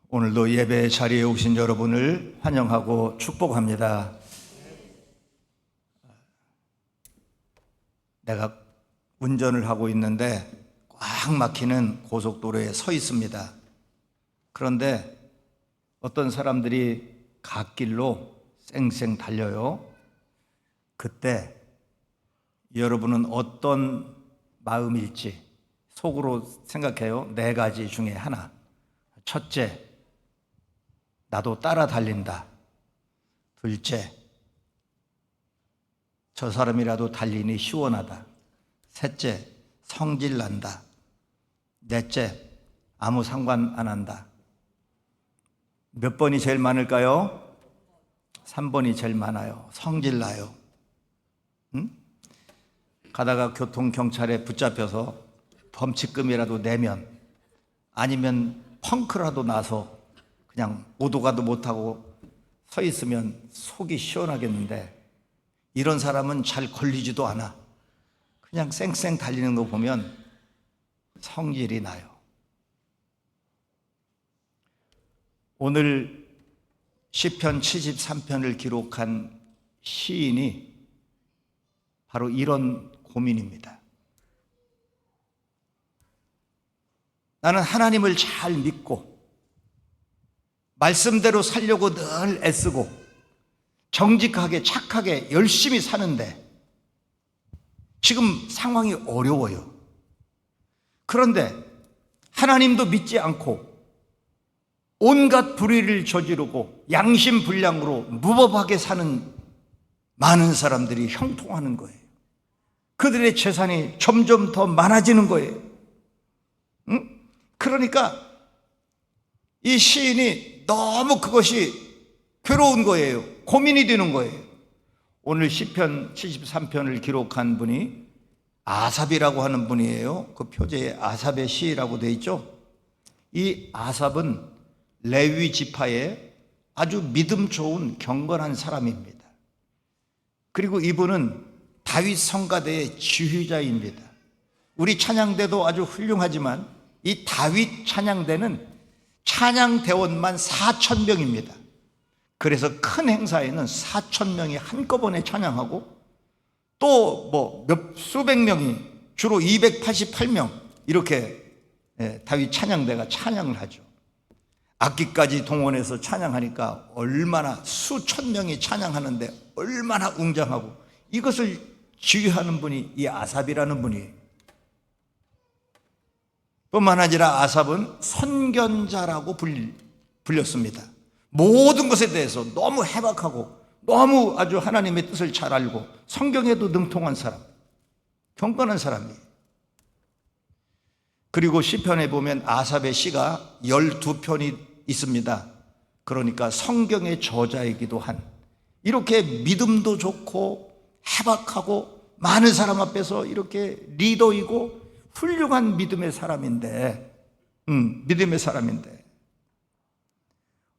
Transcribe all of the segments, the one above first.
오늘도 예배 자리에 오신 여러분을 환영하고 축복합니다. 내가 운전을 하고 있는데 꽉 막히는 고속도로에 서 있습니다. 그런데 어떤 사람들이 갓길로 쌩쌩 달려요. 그때 여러분은 어떤 마음일지 속으로 생각해요. 네 가지 중에 하나. 첫째, 나도 따라 달린다. 둘째, 저 사람이라도 달리니 시원하다. 셋째, 성질 난다. 넷째, 아무 상관 안 한다. 몇 번이 제일 많을까요? 3번이 제일 많아요. 성질 나요. 응? 가다가 교통경찰에 붙잡혀서 범칙금이라도 내면, 아니면 펑크라도 나서 그냥 오도 가도 못하고 서 있으면 속이 시원하겠는데, 이런 사람은 잘 걸리지도 않아. 그냥 쌩쌩 달리는 거 보면 성질이 나요. 오늘 시편 73편을 기록한 시인이 바로 이런 고민입니다. 나는 하나님을 잘 믿고 말씀대로 살려고 늘 애쓰고 정직하게 착하게 열심히 사는데 지금 상황이 어려워요. 그런데 하나님도 믿지 않고 온갖 불의를 저지르고 양심불량으로 무법하게 사는 많은 사람들이 형통하는 거예요. 그들의 재산이 점점 더 많아지는 거예요. 응? 그러니까 이 시인이 너무 그것이 괴로운 거예요. 고민이 되는 거예요. 오늘 시편 73편을 기록한 분이 아삽이라고 하는 분이에요. 그 표제에 아삽의 시라고 되어 있죠. 이 아삽은 레위 지파의 아주 믿음 좋은 경건한 사람입니다. 그리고 이분은 다윗 성가대의 지휘자입니다. 우리 찬양대도 아주 훌륭하지만 이 다윗 찬양대는 찬양대원만 4,000명입니다. 그래서 큰 행사에는 4,000명이 한꺼번에 찬양하고 또 수백 명이 주로 288명 이렇게 다윗 찬양대가 찬양을 하죠. 악기까지 동원해서 찬양하니까 얼마나 수천 명이 찬양하는데 얼마나 웅장하고, 이것을 지휘하는 분이 이 아삽이라는 분이에요. 뿐만 아니라 아삽은 선견자라고 불렸습니다. 모든 것에 대해서 너무 해박하고 너무 아주 하나님의 뜻을 잘 알고 성경에도 능통한 사람, 경건한 사람이에요. 그리고 시편에 보면 아삽의 시가 12편이 있습니다. 그러니까 성경의 저자이기도 한, 이렇게 믿음도 좋고 해박하고 많은 사람 앞에서 이렇게 리더이고 훌륭한 믿음의 사람인데,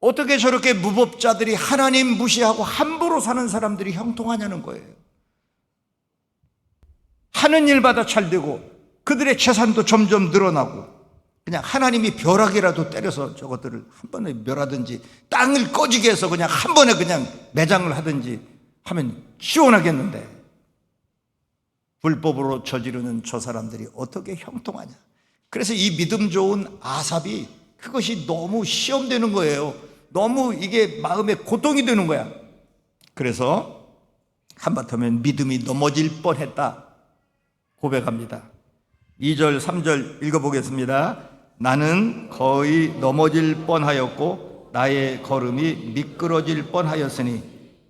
어떻게 저렇게 무법자들이 하나님 무시하고 함부로 사는 사람들이 형통하냐는 거예요. 하는 일마다 잘 되고 그들의 재산도 점점 늘어나고, 그냥 하나님이 벼락이라도 때려서 저것들을 한 번에 멸하든지 땅을 꺼지게 해서 그냥 한 번에 그냥 매장을 하든지 하면 시원하겠는데, 불법으로 저지르는 저 사람들이 어떻게 형통하냐. 그래서 이 믿음 좋은 아삽이 그것이 너무 시험되는 거예요. 너무 이게 마음에 고통이 되는 거야. 그래서 한바탕면 믿음이 넘어질 뻔했다 고백합니다. 2절 3절 읽어보겠습니다. 나는 거의 넘어질 뻔하였고 나의 걸음이 미끄러질 뻔하였으니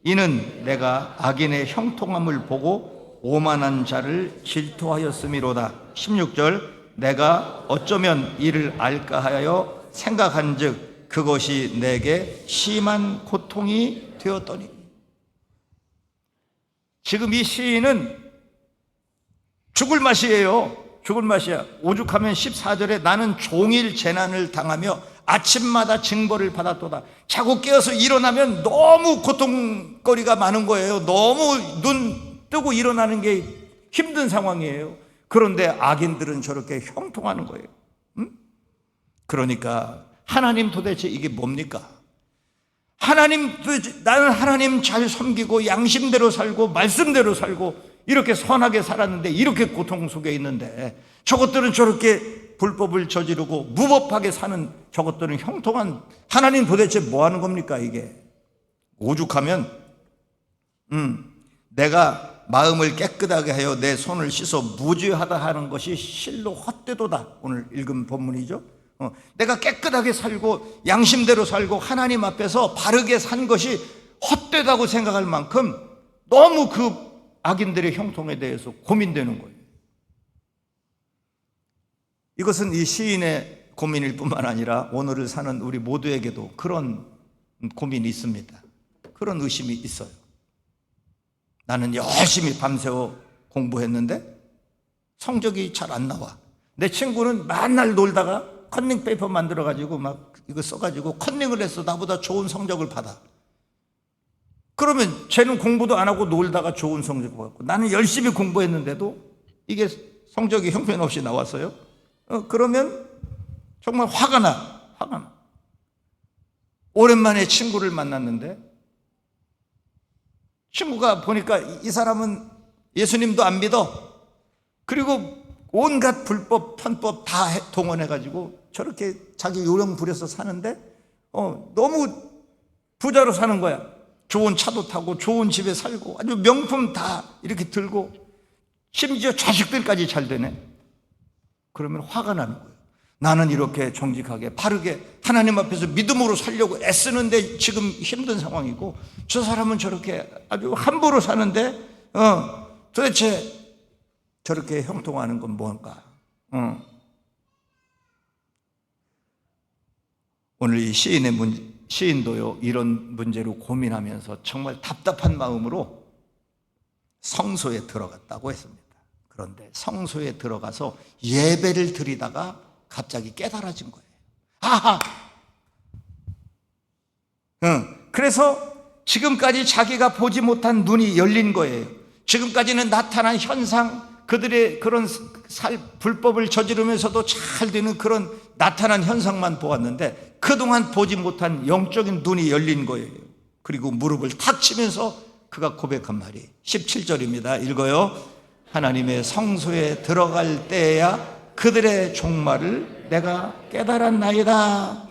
이는 내가 악인의 형통함을 보고 오만한 자를 질투하였음이로다. 16절 내가 어쩌면 이를 알까 하여 생각한즉 그것이 내게 심한 고통이 되었더니. 지금 이 시인은 죽을 맛이에요. 죽을 맛이야. 오죽하면 14절에 나는 종일 재난을 당하며 아침마다 징벌을 받았도다. 자고 깨어서 일어나면 너무 고통거리가 많은 거예요. 너무 눈 뜨고 일어나는 게 힘든 상황이에요. 그런데 악인들은 저렇게 형통하는 거예요. 그러니까 하나님 도대체 이게 뭡니까? 나는 하나님 잘 섬기고 양심대로 살고 말씀대로 살고 이렇게 선하게 살았는데 이렇게 고통 속에 있는데 저것들은 저렇게 불법을 저지르고 무법하게 사는 저것들은 형통한, 하나님 도대체 뭐 하는 겁니까 이게? 오죽하면 내가 마음을 깨끗하게 하여 내 손을 씻어 무죄하다 하는 것이 실로 헛되도다. 오늘 읽은 본문이죠. 내가 깨끗하게 살고 양심대로 살고 하나님 앞에서 바르게 산 것이 헛되다고 생각할 만큼 너무 그 악인들의 형통에 대해서 고민되는 거예요. 이것은 이 시인의 고민일 뿐만 아니라 오늘을 사는 우리 모두에게도 그런 고민이 있습니다. 그런 의심이 있어요. 나는 열심히 밤새워 공부했는데 성적이 잘 안 나와. 내 친구는 맨날 놀다가 컨닝 페이퍼 만들어가지고 막 이거 써가지고 컨닝을 해서 나보다 좋은 성적을 받아. 그러면 쟤는 공부도 안 하고 놀다가 좋은 성적을 받고 나는 열심히 공부했는데도 이게 성적이 형편없이 나왔어요. 그러면 정말 화가 나. 오랜만에 친구를 만났는데 친구가 보니까 이 사람은 예수님도 안 믿어. 그리고 온갖 불법, 편법 다 동원해가지고 저렇게 자기 요령 부려서 사는데 너무 부자로 사는 거야. 좋은 차도 타고 좋은 집에 살고 아주 명품 다 이렇게 들고 심지어 자식들까지 잘 되네. 그러면 화가 나는 거예요. 나는 이렇게 정직하게 바르게 하나님 앞에서 믿음으로 살려고 애쓰는데 지금 힘든 상황이고 저 사람은 저렇게 아주 함부로 사는데 도대체 저렇게 형통하는 건 뭔가? 오늘 이 시인도요 이런 문제로 고민하면서 정말 답답한 마음으로 성소에 들어갔다고 했습니다. 그런데 성소에 들어가서 예배를 드리다가 갑자기 깨달아진 거예요. 아하! 그래서 지금까지 자기가 보지 못한 눈이 열린 거예요. 지금까지는 나타난 현상, 그들의 그런 불법을 저지르면서도 잘 되는 그런 나타난 현상만 보았는데 그동안 보지 못한 영적인 눈이 열린 거예요. 그리고 무릎을 탁 치면서 그가 고백한 말이 17절입니다. 읽어요. 하나님의 성소에 들어갈 때야 그들의 종말을 내가 깨달았나이다.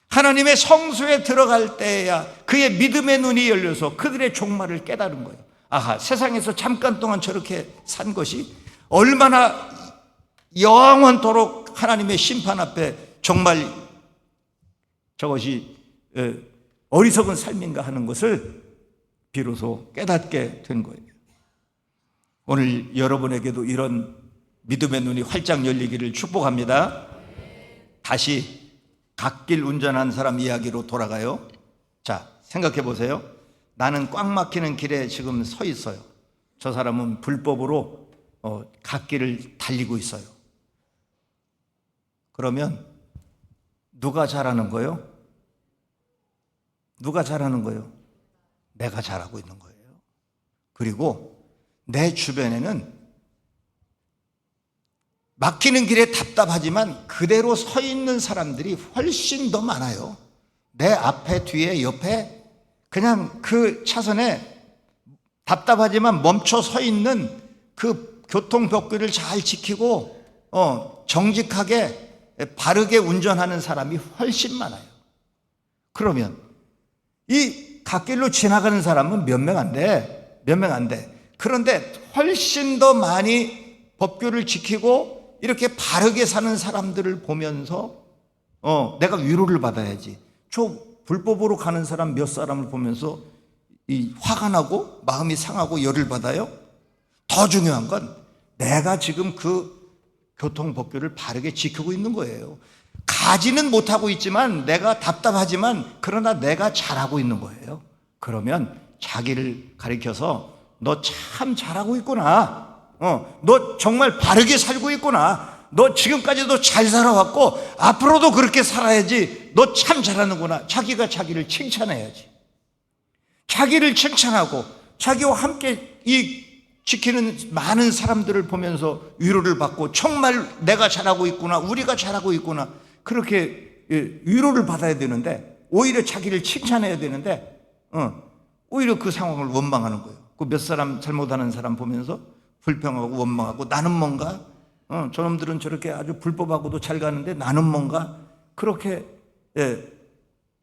하나님의 성소에 들어갈 때야 그의 믿음의 눈이 열려서 그들의 종말을 깨달은 거예요. 아하, 세상에서 잠깐 동안 저렇게 산 것이 얼마나 영원토록 하나님의 심판 앞에 정말 저것이 어리석은 삶인가 하는 것을 비로소 깨닫게 된 거예요. 오늘 여러분에게도 이런 믿음의 눈이 활짝 열리기를 축복합니다. 다시 갓길 운전한 사람 이야기로 돌아가요. 자, 생각해 보세요. 나는 꽉 막히는 길에 지금 서 있어요. 저 사람은 불법으로 갓길을 달리고 있어요. 그러면 누가 잘하는 거예요? 누가 잘하는 거예요? 내가 잘하고 있는 거예요. 그리고 내 주변에는 막히는 길에 답답하지만 그대로 서 있는 사람들이 훨씬 더 많아요. 내 앞에, 뒤에, 옆에 그냥 그 차선에 답답하지만 멈춰 서 있는 그 교통법규를 잘 지키고 정직하게 바르게 운전하는 사람이 훨씬 많아요. 그러면 이 갓길로 지나가는 사람은 몇 명 안 돼. 몇 명 안 돼. 그런데 훨씬 더 많이 법규를 지키고 이렇게 바르게 사는 사람들을 보면서 내가 위로를 받아야지. 저 불법으로 가는 사람 몇 사람을 보면서 화가 나고 마음이 상하고 열을 받아요. 더 중요한 건 내가 지금 그 교통법규를 바르게 지키고 있는 거예요. 가지는 못하고 있지만 내가 답답하지만 그러나 내가 잘하고 있는 거예요. 그러면 자기를 가리켜서 너 참 잘하고 있구나. 너 정말 바르게 살고 있구나. 너 지금까지도 잘 살아왔고 앞으로도 그렇게 살아야지. 너 참 잘하는구나. 자기가 자기를 칭찬해야지. 자기를 칭찬하고 자기와 함께 이 지키는 많은 사람들을 보면서 위로를 받고 정말 내가 잘하고 있구나. 우리가 잘하고 있구나. 그렇게 위로를 받아야 되는데, 오히려 자기를 칭찬해야 되는데, 오히려 그 상황을 원망하는 거예요. 그 몇 사람 잘못하는 사람 보면서 불평하고 원망하고, 나는 뭔가 저놈들은 저렇게 아주 불법하고도 잘 가는데 나는 뭔가, 그렇게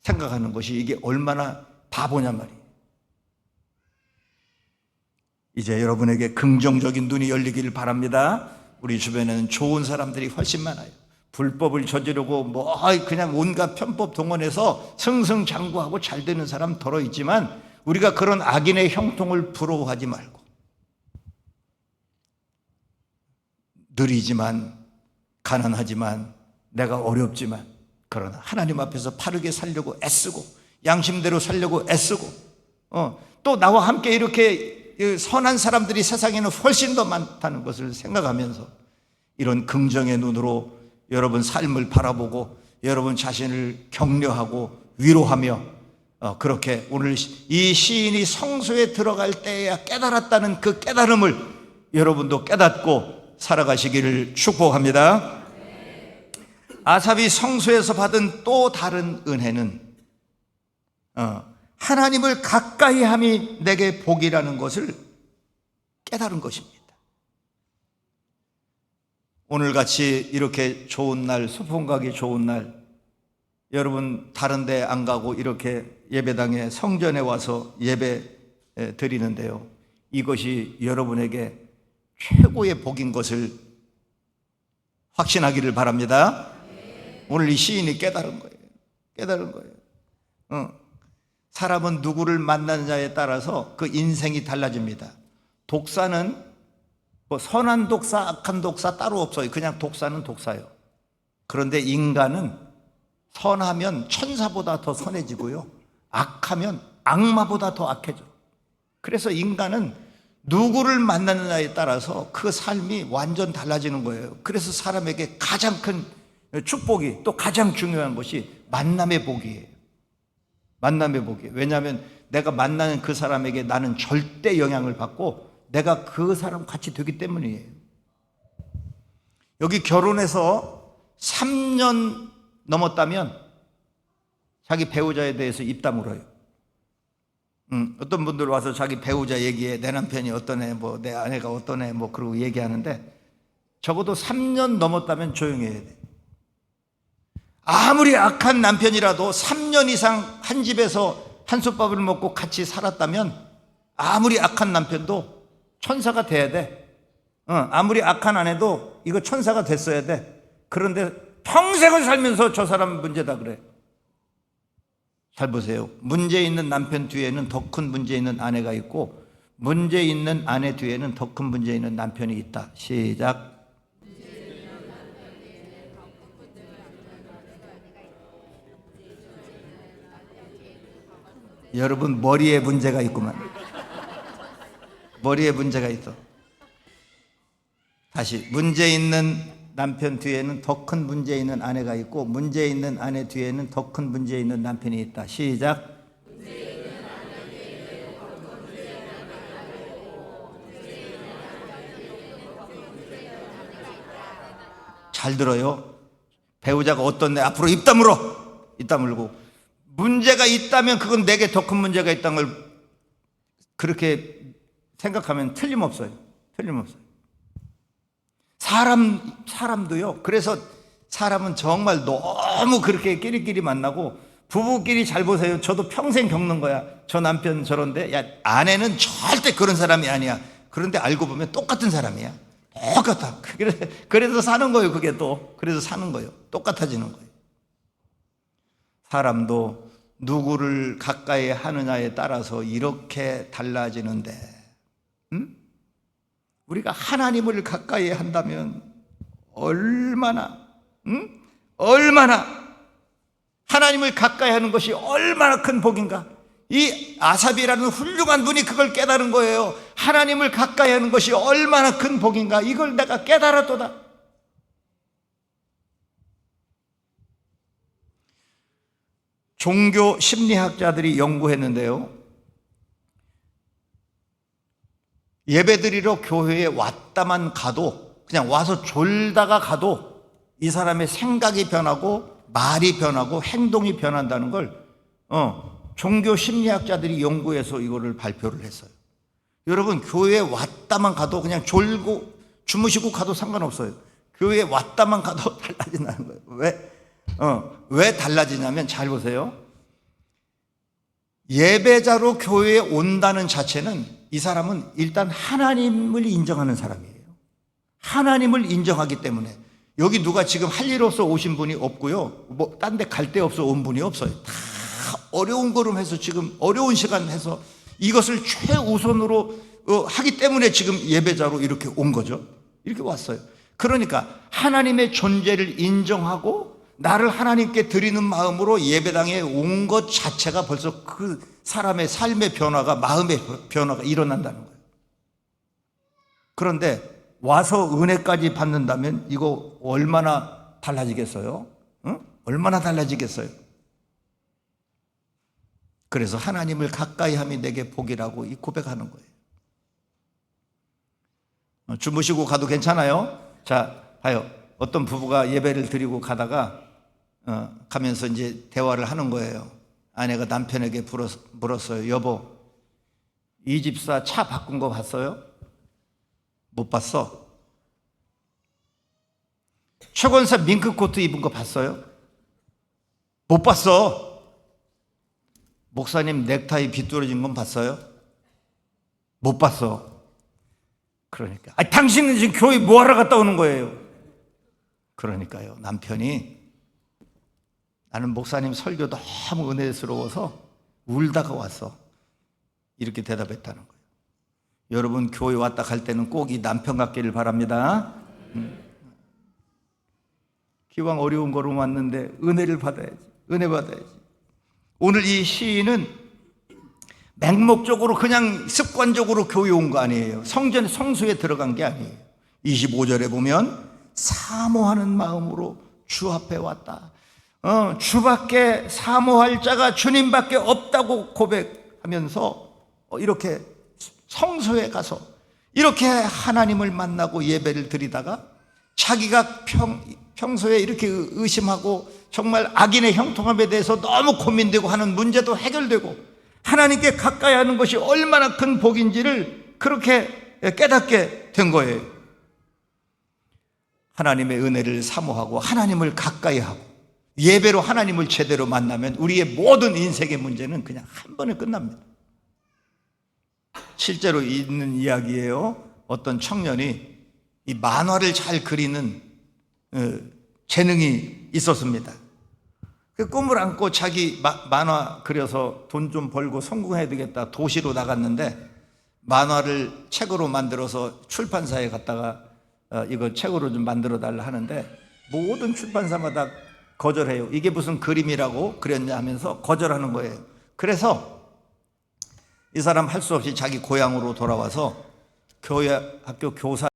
생각하는 것이 이게 얼마나 바보냐 말이에요. 이제 여러분에게 긍정적인 눈이 열리기를 바랍니다. 우리 주변에는 좋은 사람들이 훨씬 많아요. 불법을 저지르고 그냥 온갖 편법 동원해서 승승장구하고 잘 되는 사람 덜어 있지만, 우리가 그런 악인의 형통을 부러워하지 말고, 느리지만 가난하지만 내가 어렵지만, 그러나 하나님 앞에서 바르게 살려고 애쓰고 양심대로 살려고 애쓰고, 또 나와 함께 이렇게 선한 사람들이 세상에는 훨씬 더 많다는 것을 생각하면서, 이런 긍정의 눈으로 여러분 삶을 바라보고 여러분 자신을 격려하고 위로하며, 그렇게 오늘 이 시인이 성소에 들어갈 때야 깨달았다는 그 깨달음을 여러분도 깨닫고 살아가시기를 축복합니다. 아삽이 성소에서 받은 또 다른 은혜는 하나님을 가까이 함이 내게 복이라는 것을 깨달은 것입니다. 오늘같이 이렇게 좋은 날, 소풍 가기 좋은 날, 여러분 다른 데 안 가고 이렇게 예배당에 성전에 와서 예배 드리는데요, 이것이 여러분에게 최고의 복인 것을 확신하기를 바랍니다. 오늘 이 시인이 깨달은 거예요. 깨달은 거예요. 사람은 누구를 만나느냐에 따라서 그 인생이 달라집니다. 독사는 선한 독사, 악한 독사 따로 없어요. 그냥 독사는 독사예요. 그런데 인간은 선하면 천사보다 더 선해지고요, 악하면 악마보다 더 악해져. 그래서 인간은 누구를 만나느냐에 따라서 그 삶이 완전 달라지는 거예요. 그래서 사람에게 가장 큰 축복이, 또 가장 중요한 것이 만남의 복이에요. 만남의 복이에요. 왜냐하면 내가 만나는 그 사람에게 나는 절대 영향을 받고 내가 그 사람 같이 되기 때문이에요. 여기 결혼해서 3년 넘었다면 자기 배우자에 대해서 입 다물어요. 어떤 분들 와서 자기 배우자 얘기해, 내 남편이 어떠네, 내 아내가 어떠네, 그러고 얘기하는데, 적어도 3년 넘었다면 조용히 해야 돼. 아무리 악한 남편이라도 3년 이상 한 집에서 한솥밥을 먹고 같이 살았다면, 아무리 악한 남편도 천사가 돼야 돼. 아무리 악한 아내도 이거 천사가 됐어야 돼. 그런데 평생을 살면서 저 사람 문제다 그래. 잘 보세요. 문제 있는 남편 뒤에는 더 큰 문제 있는 아내가 있고, 문제 있는 아내 뒤에는 더 큰 문제 있는 남편이 있다. 시작. 여러분 머리에 문제가 있구만. 머리에 문제가 있어. 다시, 문제 있는 남편 뒤에는 더 큰 문제 있는 아내가 있고, 문제 있는 아내 뒤에는 더 큰 문제 있는 남편이 있다. 시작. 잘 들어요. 배우자가 어떤 애 앞으로 입 다물어. 입 다물고, 문제가 있다면 그건 내게 더 큰 문제가 있다는 걸 그렇게 생각하면 틀림없어요. 틀림없어요. 사람도요. 그래서 사람은 정말 너무 그렇게 끼리끼리 만나고, 부부끼리 잘 보세요. 저도 평생 겪는 거야. 저 남편 저런데, 야, 아내는 절대 그런 사람이 아니야. 그런데 알고 보면 똑같은 사람이야. 똑같아. 그래서 사는 거예요. 그게 또 그래서 사는 거예요. 똑같아지는 거예요. 사람도 누구를 가까이 하느냐에 따라서 이렇게 달라지는데, 우리가 하나님을 가까이 한다면 얼마나 하나님을 가까이 하는 것이 얼마나 큰 복인가. 이 아삽이라는 훌륭한 분이 그걸 깨달은 거예요. 하나님을 가까이 하는 것이 얼마나 큰 복인가. 이걸 내가 깨달았도다. 종교 심리학자들이 연구했는데요, 예배드리러 교회에 왔다만 가도, 그냥 와서 졸다가 가도 이 사람의 생각이 변하고 말이 변하고 행동이 변한다는 걸 종교 심리학자들이 연구해서 이거를 발표를 했어요. 여러분, 교회에 왔다만 가도 그냥 졸고 주무시고 가도 상관없어요. 교회에 왔다만 가도 달라진다는 거예요. 왜 달라지냐면, 잘 보세요. 예배자로 교회에 온다는 자체는 이 사람은 일단 하나님을 인정하는 사람이에요. 하나님을 인정하기 때문에. 여기 누가 지금 할 일 없어 오신 분이 없고요, 뭐 딴 데 갈 데 없어 온 분이 없어요. 다 어려운 걸음 해서, 지금 어려운 시간 해서 이것을 최우선으로 하기 때문에 지금 예배자로 이렇게 온 거죠. 이렇게 왔어요. 그러니까 하나님의 존재를 인정하고 나를 하나님께 드리는 마음으로 예배당에 온 것 자체가 벌써 그 사람의 삶의 변화가, 마음의 변화가 일어난다는 거예요. 그런데 와서 은혜까지 받는다면 이거 얼마나 달라지겠어요? 얼마나 달라지겠어요? 그래서 하나님을 가까이 함이 내게 복이라고 이 고백하는 거예요. 주무시고 가도 괜찮아요? 자, 봐요. 어떤 부부가 예배를 드리고 가다가 가면서 이제 대화를 하는 거예요. 아내가 남편에게 물었어요. 여보, 이 집사 차 바꾼 거 봤어요? 못 봤어. 최권사 밍크코트 입은 거 봤어요? 못 봤어. 목사님 넥타이 비뚤어진 건 봤어요? 못 봤어. 그러니까, 당신은 지금 교회 뭐하러 갔다 오는 거예요? 그러니까요, 남편이 나는 목사님 설교 너무 은혜스러워서 울다가 왔어, 이렇게 대답했다는 거예요. 여러분, 교회 왔다 갈 때는 꼭 이 남편 같기를 바랍니다. 기왕 어려운 걸음 왔는데 은혜를 받아야지. 은혜 받아야지. 오늘 이 시인은 맹목적으로 그냥 습관적으로 교회 온 거 아니에요. 성소에 들어간 게 아니에요. 25절에 보면 사모하는 마음으로 주 앞에 왔다. 주밖에 사모할 자가 주님밖에 없다고 고백하면서 이렇게 성소에 가서 이렇게 하나님을 만나고 예배를 드리다가 자기가 평소에 이렇게 의심하고 정말 악인의 형통함에 대해서 너무 고민되고 하는 문제도 해결되고 하나님께 가까이 하는 것이 얼마나 큰 복인지를 그렇게 깨닫게 된 거예요. 하나님의 은혜를 사모하고 하나님을 가까이 하고 예배로 하나님을 제대로 만나면 우리의 모든 인생의 문제는 그냥 한 번에 끝납니다. 실제로 있는 이야기예요. 어떤 청년이 이 만화를 잘 그리는 재능이 있었습니다. 그 꿈을 안고 자기 만화 그려서 돈 좀 벌고 성공해야 되겠다 도시로 나갔는데, 만화를 책으로 만들어서 출판사에 갔다가 이거 책으로 좀 만들어 달라 하는데 모든 출판사마다 거절해요. 이게 무슨 그림이라고 그렸냐 하면서 거절하는 거예요. 그래서 이 사람 할 수 없이 자기 고향으로 돌아와서 학교 교사